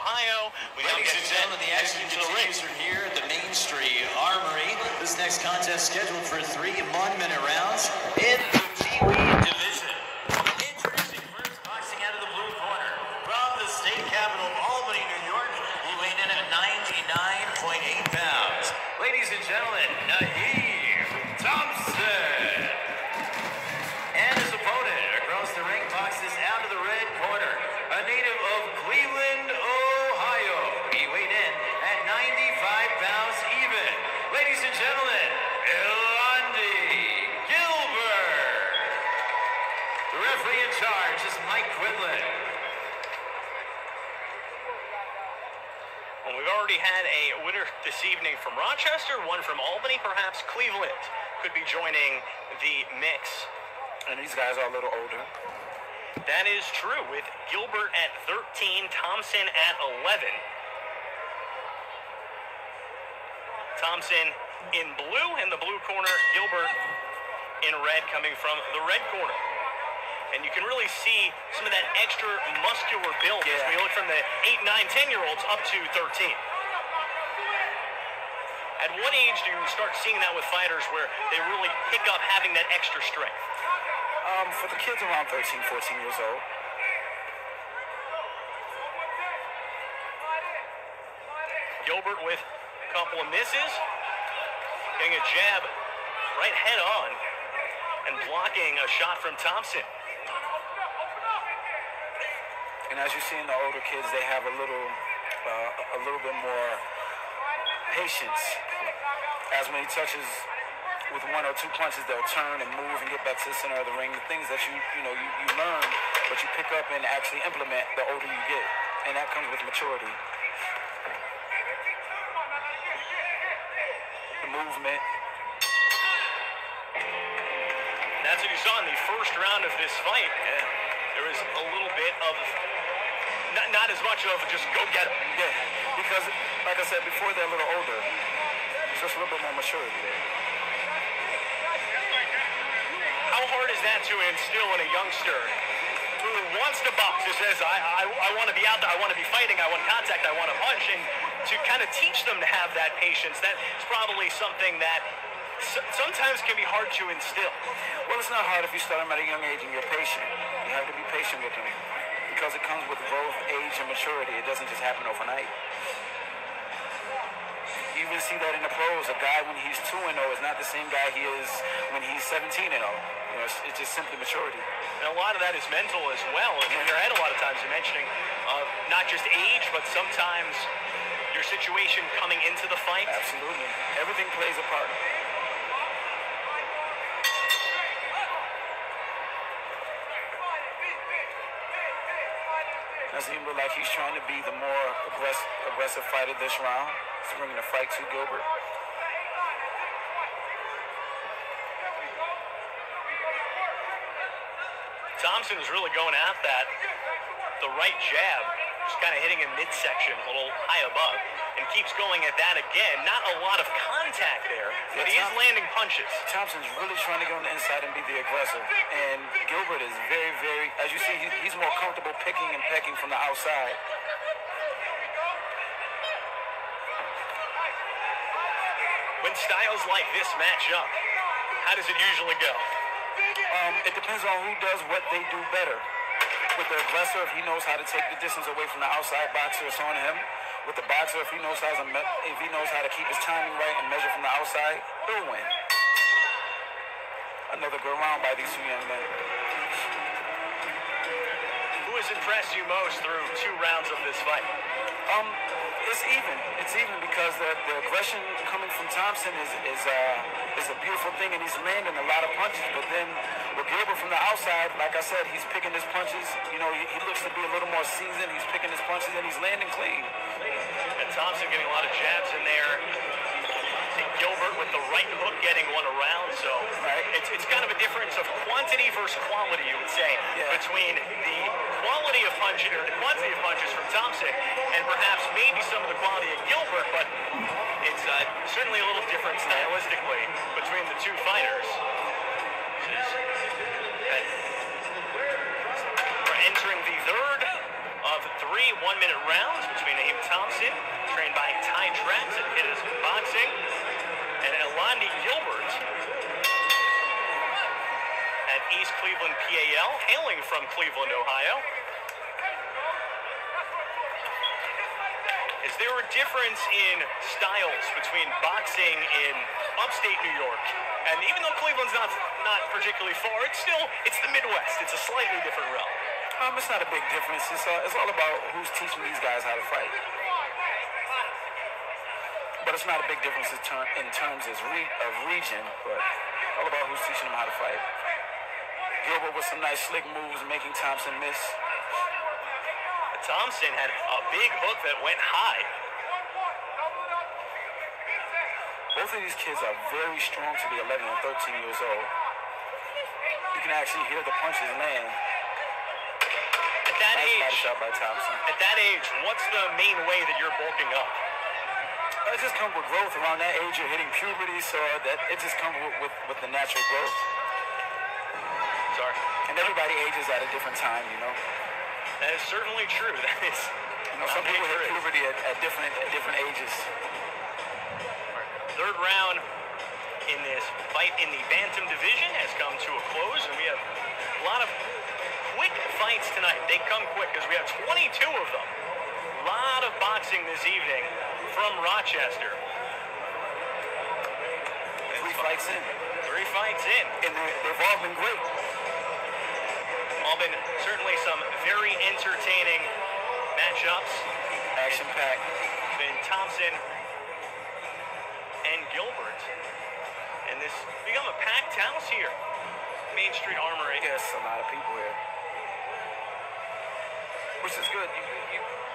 Ohio. Ladies and gentlemen, the action continues from here at the Main Street Armory. This next contest scheduled for 3 1-minute rounds in the Kiwi division. Introducing first, boxing out of the blue corner from the state capital of Albany, New York. He weighed in at 99.8 pounds. Ladies and gentlemen, Naeem Thompson. And his opponent across the ring boxes out of the red corner, a native of Cleveland, Ohio. He weighed in at 95 pounds even. Ladies and gentlemen, Illandi, Gilbert. The referee in charge is E.Clevland. Well, we've already had a winner this evening from Rochester, one from Albany, perhaps Cleveland could be joining the mix. And these guys are a little older. That is true, with Gilbert at 13, Thompson at 11. Thompson in blue in the blue corner, Gilbert in red coming from the red corner. And you can really see some of that extra muscular build as we look from the 8, 9, 10-year-olds up to 13. At what age do you start seeing that with fighters where they really pick up having that extra strength? For the kids around 13, 14 years old. Gilbert with a couple of misses. Getting a jab right head on and blocking a shot from Thompson. And as you see in the older kids, they have a little bit more patience. As when he touches with 1 or 2 punches, they'll turn and move and get back to the center of the ring. The things that you learn, but you pick up and actually implement the older you get. And that comes with maturity. The movement. That's what you saw in the first round of this fight. There was a little bit of, not as much of just go get him. Yeah, because like I said before, they're a little older. It's just a little bit more maturity there. How hard is that to instill in a youngster who wants to box, who says, I want to be out there, I want to be fighting, I want contact, I want to punch, and to kind of teach them to have that patience? That's probably something that sometimes can be hard to instill. Well, it's not hard if you start them at a young age and you're patient. You have to be patient with them because it comes with growth, age, and maturity. It doesn't just happen overnight. You even see that in the pros. A guy when he's 2-0 is not the same guy he is when he's 17-0. It's just simply maturity. And a lot of that is mental as well. In your head, a lot of times you're mentioning not just age, but sometimes your situation coming into the fight. Absolutely. Everything plays a part. Naeem look like he's trying to be the more aggressive fighter this round. He's bringing the fight to Gilbert. Thompson is really going at that. The right jab, just kind of hitting in midsection, a little high above, and keeps going at that again. Not a lot of contact there, but he is landing punches. Thompson's really trying to go on the inside and be the aggressor. And Gilbert is very, very, as you see, he's more comfortable picking and pecking from the outside. When styles like this match up, how does it usually go? It depends on who does what they do better. With the aggressor, if he knows how to take the distance away from the outside boxer, it's on him. With the boxer, if he knows how to keep his timing right and measure from the outside, he'll win. Another good round by these two young men. Who has impressed you most through 2 rounds of this fight? It's even. It's even because the aggression coming from Thompson is a beautiful thing, and he's landing a lot of punches. But then with Gilbert from the outside, like I said, he's picking his punches. He looks to be a little more seasoned. He's picking his punches, and he's landing clean. And Thompson getting a lot of jabs in there. Gilbert with the right hook getting one around. So it's kind of a difference of quantity versus quality, you would say, between the quality of punches or the quantity of punches from Thompson and perhaps maybe some of the quality of Gilbert, but it's certainly a little different stylistically between the two fighters. We're entering the third of 3 3 one-minute rounds between Naeem Thompson, trained by Ty Trax and Hittaz Boxing, and Illandi Gilbert at E.Clevland, PAL, hailing from Cleveland, Ohio. Is there a difference in styles between boxing in upstate New York? And even though Cleveland's not particularly far, it's the Midwest. It's a slightly different realm. It's not a big difference. It's all about who's teaching these guys how to fight. But it's not a big difference in terms of region, but all about who's teaching them how to fight. Gilbert with some nice slick moves, making Thompson miss. Thompson had a big hook that went high. Both of these kids are very strong to be 11 and 13 years old. You can actually hear the punches land. At that nice age, body shot by Thompson. At that age, what's the main way that you're bulking up? It just comes with growth. Around that age, you're hitting puberty, so that it just comes with the natural growth. Sorry. And everybody ages at a different time, you know. That is certainly true. That is. Some people hit puberty at different ages. Third round in this fight in the bantam division has come to a close, and we have a lot of quick fights tonight. They come quick because we have 22 of them. A lot of boxing this evening from Rochester. 3 fights in. 3 fights in. And they've all been great. All been certainly some very entertaining matchups. Action-packed. Been Thompson and Gilbert. And this become a packed house here. Main Street Armory. Yes, a lot of people here. Which is good.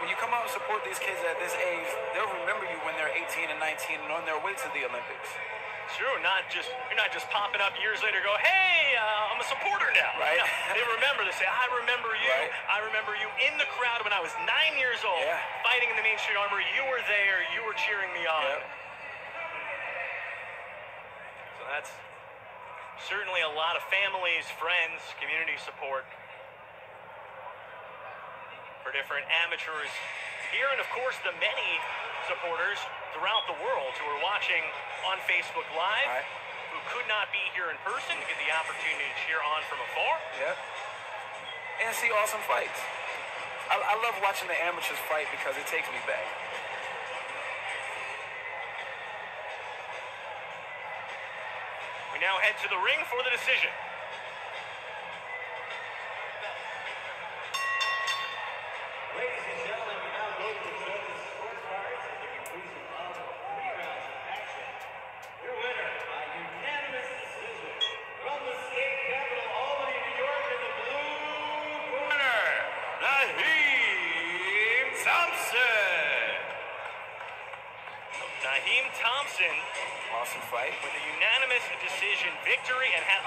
When you come out and support these kids at this age, they'll remember you when they're 18 and 19 and on their way to the Olympics. True, you're not just popping up years later go, hey, I'm a supporter now. Right. No, they remember, they say, I remember you. Right. I remember you in the crowd when I was 9 years old, yeah, fighting in the Main Street Armory. You were there, you were cheering me on. Yep. So that's certainly a lot of families, friends, community support for different amateurs here, and of course the many supporters throughout the world who are watching on Facebook Live, right, who could not be here in person to get the opportunity to cheer on from afar. Yep. And see awesome fights. I love watching the amateurs fight because it takes me back. We now head to the ring for the decision. Ladies and gentlemen, we now go to the judges' scorecards at the conclusion of 3 rounds of action. Your winner by unanimous decision from the state capital, Albany, New York, in the blue corner, Naeem Thompson. Naeem Thompson Awesome fight. with a unanimous decision victory and had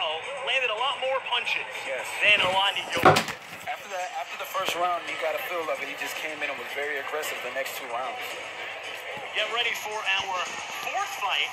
landed a lot more punches Yes. than Illandi Gilbert. After the first round, you got a feel of it. He just came in and was very aggressive the next 2 rounds. Get ready for our 4th fight.